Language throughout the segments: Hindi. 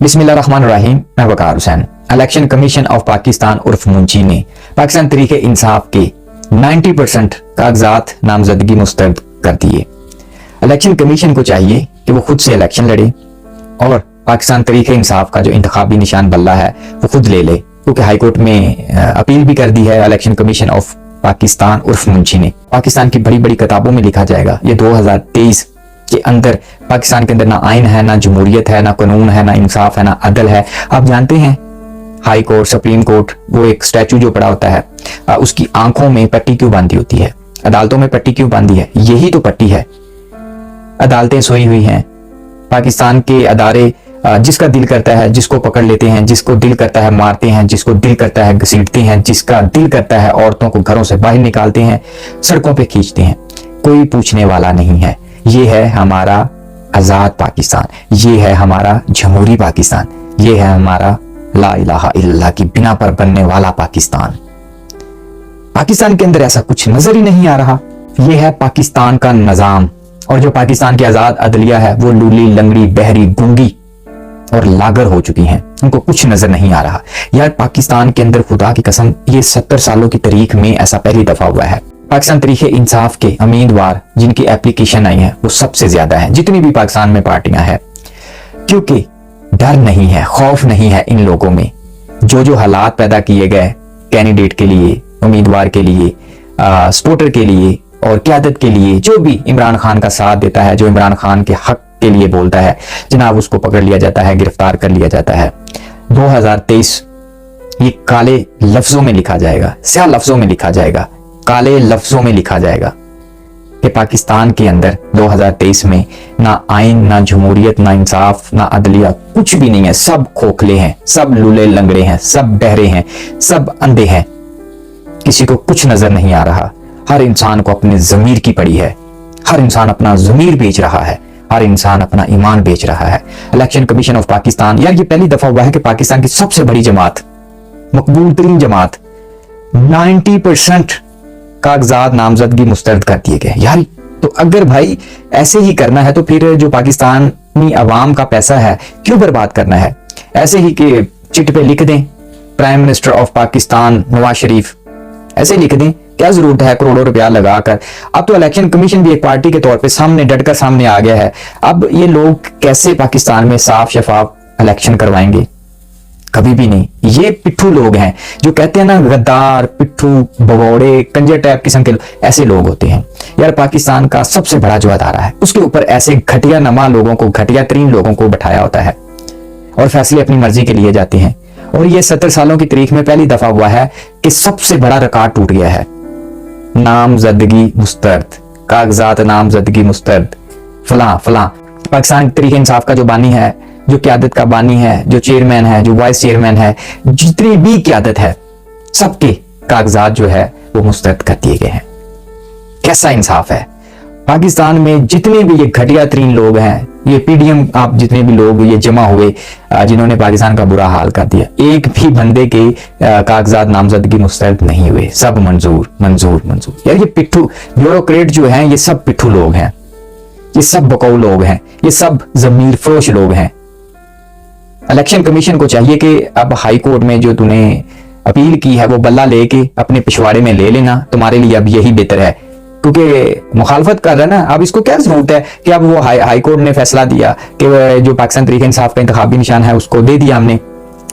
बिस्मिल्लाहिर्रहमानिर्रहीम। मैं Waqar Hussain. Election commission of Pakistan उर्फ मुंशी ने पाकिस्तान तरीके इंसाफ के 90% कागजात नामजदगी मुस्तरद कर दिए। इलेक्शन कमीशन को चाहिए कि वो खुद से इलेक्शन लड़े और पाकिस्तान तरीके इंसाफ का जो इंतखाबी निशान बल्ला है वो खुद ले ले, क्योंकि हाईकोर्ट में अपील भी कर दी है इलेक्शन कमीशन ऑफ पाकिस्तान उर्फ मुंशी ने। पाकिस्तान की बड़ी बड़ी किताबों में लिखा जाएगा ये 2023 के अंदर पाकिस्तान के अंदर ना आइन है, ना जमहूरियत है, ना कानून है, ना इंसाफ है, ना अदल है। आप जानते हैं हाई कोर्ट, सुप्रीम कोर्ट, वो एक स्टैचू जो पड़ा होता है उसकी आंखों में पट्टी क्यों बांधी होती है, अदालतों में पट्टी क्यों बांधी है? यही तो पट्टी है। अदालतें सोई हुई हैं, पाकिस्तान के अदारे जिसका दिल करता है जिसको पकड़ लेते हैं, जिसको दिल करता है मारते हैं, जिसको दिल करता है घसीटते हैं, जिसका दिल करता है औरतों को घरों से बाहर निकालते हैं, सड़कों पे खींचते हैं। कोई पूछने वाला नहीं है। ये है हमारा आजाद पाकिस्तान, ये है हमारा जमहूरी पाकिस्तान, ये है हमारा ला इलाहा इल्लल्लाह की बिना पर बनने वाला पाकिस्तान। पाकिस्तान के अंदर ऐसा कुछ नजर ही नहीं आ रहा। ये है पाकिस्तान का निजाम, और जो पाकिस्तान की आजाद अदलिया है वो लूली, लंगड़ी, बहरी, गूंगी और लागर हो चुकी हैं। उनको कुछ नजर नहीं आ रहा। यार पाकिस्तान के अंदर खुदा की कसम ये 70 सालों की तारीख में ऐसा पहली दफा हुआ है। पाकिस्तान तरीके इंसाफ के उम्मीदवार जिनकी एप्लीकेशन आई है वो सबसे ज्यादा है जितनी भी पाकिस्तान में पार्टियां हैं, क्योंकि डर नहीं है, खौफ नहीं है इन लोगों में। जो हालात पैदा किए गए कैंडिडेट के लिए, उम्मीदवार के लिए, सपोर्टर के लिए और क़यादत के लिए, जो भी इमरान खान का साथ देता है, जो इमरान खान के हक के लिए बोलता है, जनाब उसको पकड़ लिया जाता है, गिरफ्तार कर लिया जाता है। 2023 ये काले लफ्जों में लिखा जाएगा, स्याह लफ्जों में लिखा जाएगा, काले लफ्जों में लिखा जाएगा कि पाकिस्तान के अंदर 2023 में ना आइन, ना जमहूरियत, ना इंसाफ, ना अदलिया, कुछ भी नहीं है। सब खोखले हैं, सब लूले लंगड़े हैं, सब बहरे हैं, सब अंधे हैं। किसी को कुछ नजर नहीं आ रहा। हर इंसान को अपने जमीर की पड़ी है। हर इंसान अपना जमीर बेच रहा है, हर इंसान अपना ईमान बेच रहा है। इलेक्शन कमीशन ऑफ पाकिस्तान, यार ये पहली दफा हुआ है कि पाकिस्तान की सबसे बड़ी जमात, मकबूल तरीन जमात, 90% कागजात नामजदगी मुस्तरद कर दिए गए। यार तो अगर भाई ऐसे ही करना है तो फिर जो पाकिस्तानी अवाम का पैसा है क्यों बर्बाद करना है? ऐसे ही कि चिट पे लिख दें prime minister of Pakistan Nawaz Sharif, ऐसे लिख दें। क्या जरूरत है करोड़ों रुपया लगाकर? अब तो इलेक्शन कमीशन भी एक पार्टी के तौर पे सामने डटकर सामने आ गया है। अब ये लोग कैसे पाकिस्तान में साफ शफाफ इलेक्शन करवाएंगे? कभी भी नहीं। ये पिट्ठू लोग हैं जो कहते हैं ना, गद्दार, पिट्ठू, भगोड़े, कंजर टाइप किस्म के ऐसे लोग होते हैं। यार पाकिस्तान का सबसे बड़ा जो अदारा है उसके ऊपर ऐसे घटिया नमा लोगों को, घटिया तरीन लोगों को बैठाया होता है और फैसले अपनी मर्जी के लिए जाते हैं। और ये 70 सालों की तारीख में पहली दफा हुआ है कि सबसे बड़ा रिकॉर्ड टूट गया है। नामजदगी मुस्तरद, कागजात नामजदगी मुस्तरद, फलां फलां। पाकिस्तान तरीके इंसाफ का जो बानी है, जो क़यादत का बानी है, जो चेयरमैन है, जो वाइस चेयरमैन है, जितनी भी क़यादत है, सबके कागजात जो है वो मुस्तरद कर दिए गए हैं। कैसा इंसाफ है? पाकिस्तान में जितने भी ये घटिया तरीन लोग हैं, ये पीडीएम, आप जितने भी लोग ये जमा हुए जिन्होंने पाकिस्तान का बुरा हाल कर दिया, एक भी बंदे के कागजात नामजदगी मुस्तरद नहीं हुए। सब मंजूर मंजूर मंजूर। यार ये पिट्ठू ब्यूरोक्रेट जो हैं ये सब पिट्ठू लोग हैं, ये सब बकौ लोग हैं, ये सब जमीर फरोश लोग हैं। इलेक्शन कमीशन को चाहिए कि अब हाई कोर्ट में जो तूने अपील की है वो बल्ला लेके अपने पिछवाड़े में ले लेना, तुम्हारे लिए अब यही बेहतर है, क्योंकि मुखालफत कर रहा है ना। अब इसको क्या जरूरत है कि अब वो हाई कोर्ट ने फैसला दिया कि जो पाकिस्तान तरीके इंसाफ का इंतखाबी निशान है उसको दे दिया हमने,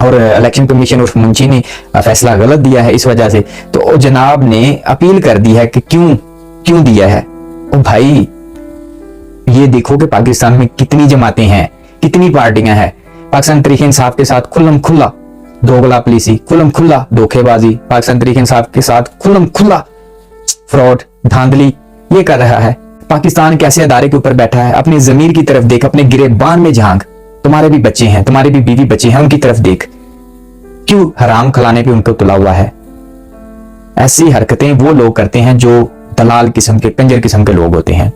और इलेक्शन कमीशन उर्फ मुंशी ने फैसला गलत दिया है इस वजह से, तो जनाब ने अपील कर दी है कि क्यों दिया है। ओ भाई ये देखो कि पाकिस्तान में कितनी जमातें हैं, कितनी पार्टियां हैं। पाकिस्तान तरीके इंसाफ के साथ खुल्लम खुल्ला दोगला पॉलिसी, खुल्लम खुल्ला धोखेबाजी, पाकिस्तान तरीके इंसाफ के साथ खुल्लम खुल्ला फ्रॉड, धांधली ये कर रहा है। पाकिस्तान कैसे अदारे के ऊपर बैठा है? अपने जमीर की तरफ देख, अपने गिरेबान में झांक। तुम्हारे भी बच्चे हैं, तुम्हारे भी बीवी बच्चे हैं, उनकी तरफ देख। क्यों हराम खिलाने पे उनको तुला हुआ है? ऐसी हरकतें वो लोग करते हैं जो दलाल किस्म के, कंजर किस्म के लोग होते हैं।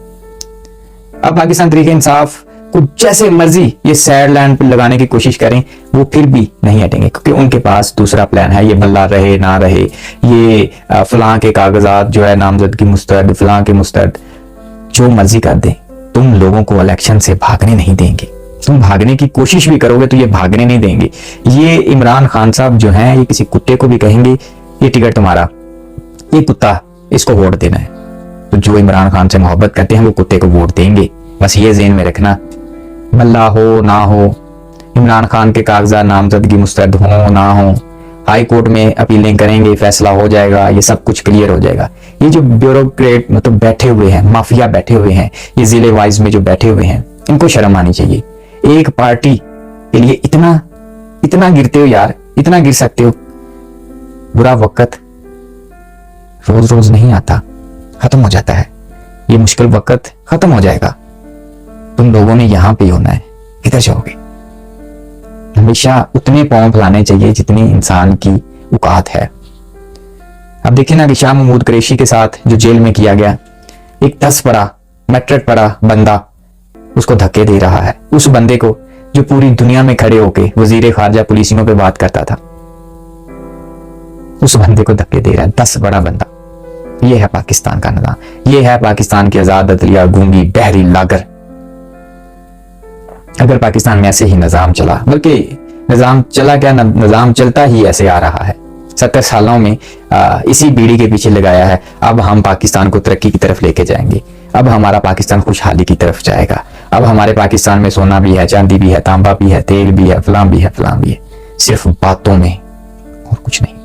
अब पाकिस्तान तरीके इंसाफ को जैसे मर्जी ये सैड लैंड पर लगाने की कोशिश करें, वो फिर भी नहीं हटेंगे, क्योंकि उनके पास दूसरा प्लान है। ये बल्ला रहे ना रहे, ये फलां के कागजात जो है नामजदगी मुस्तरद, फलां के मुस्तरद, जो मर्जी कर दें, तुम लोगों को इलेक्शन से भागने नहीं देंगे। तुम भागने की कोशिश भी करोगे तो ये भागने नहीं देंगे। ये इमरान खान साहब जो हैं, ये किसी कुत्ते को भी कहेंगे ये टिकट तुम्हारा, ये कुत्ता, इसको वोट देना है। तो जो इमरान खान से मोहब्बत करते हैं वो कुत्ते को वोट देंगे। बस ये ज़हन में रखना। मल्ला हो ना हो, इमरान खान के कागजात नामजदगी मुस्तरद हो ना हो, हाई कोर्ट में अपीलें करेंगे, फैसला हो जाएगा, ये सब कुछ क्लियर हो जाएगा। ये जो ब्यूरोक्रेट मतलब बैठे हुए हैं, माफिया बैठे हुए हैं, ये जिले वाइज में जो बैठे हुए हैं, इनको शर्म आनी चाहिए। एक पार्टी के लिए इतना इतना गिरते हो यार, इतना गिर सकते हो। बुरा वक्त रोज रोज नहीं आता, खत्म हो जाता है। ये मुश्किल वक्त खत्म हो जाएगा। तुम लोगों ने यहां पे होना है, किधर जाओगे? हमेशा उतने पांव फैलाने चाहिए जितनी इंसान की औकात है। अब देखिए ना कि शाह महमूद कुरैशी के साथ जो जेल में किया गया, एक 10 पढ़ा मैट्रिक पढ़ा बंदा उसको धक्के दे रहा है। उस बंदे को जो पूरी दुनिया में खड़े होके वजीर खारजा पुलिसियों पे बात करता था, उस बंदे को धक्के दे रहा है 10 बड़ा बंदा। ये है पाकिस्तान का निज़ाम, ये है पाकिस्तान की आजाद अदलिया, गूंगी बहरी लागर। अगर पाकिस्तान में ऐसे ही निज़ाम चला, बल्कि निज़ाम चला क्या, निज़ाम चलता ही ऐसे आ रहा है, 70 सालों में इसी बीड़ी के पीछे लगाया है। अब हम पाकिस्तान को तरक्की की तरफ लेके जाएंगे, अब हमारा पाकिस्तान खुशहाली की तरफ जाएगा। अब हमारे पाकिस्तान में सोना भी है, चांदी भी है, तांबा भी है, तेल भी है, फलां भी है, फलां भी है। सिर्फ बातों में और कुछ नहीं।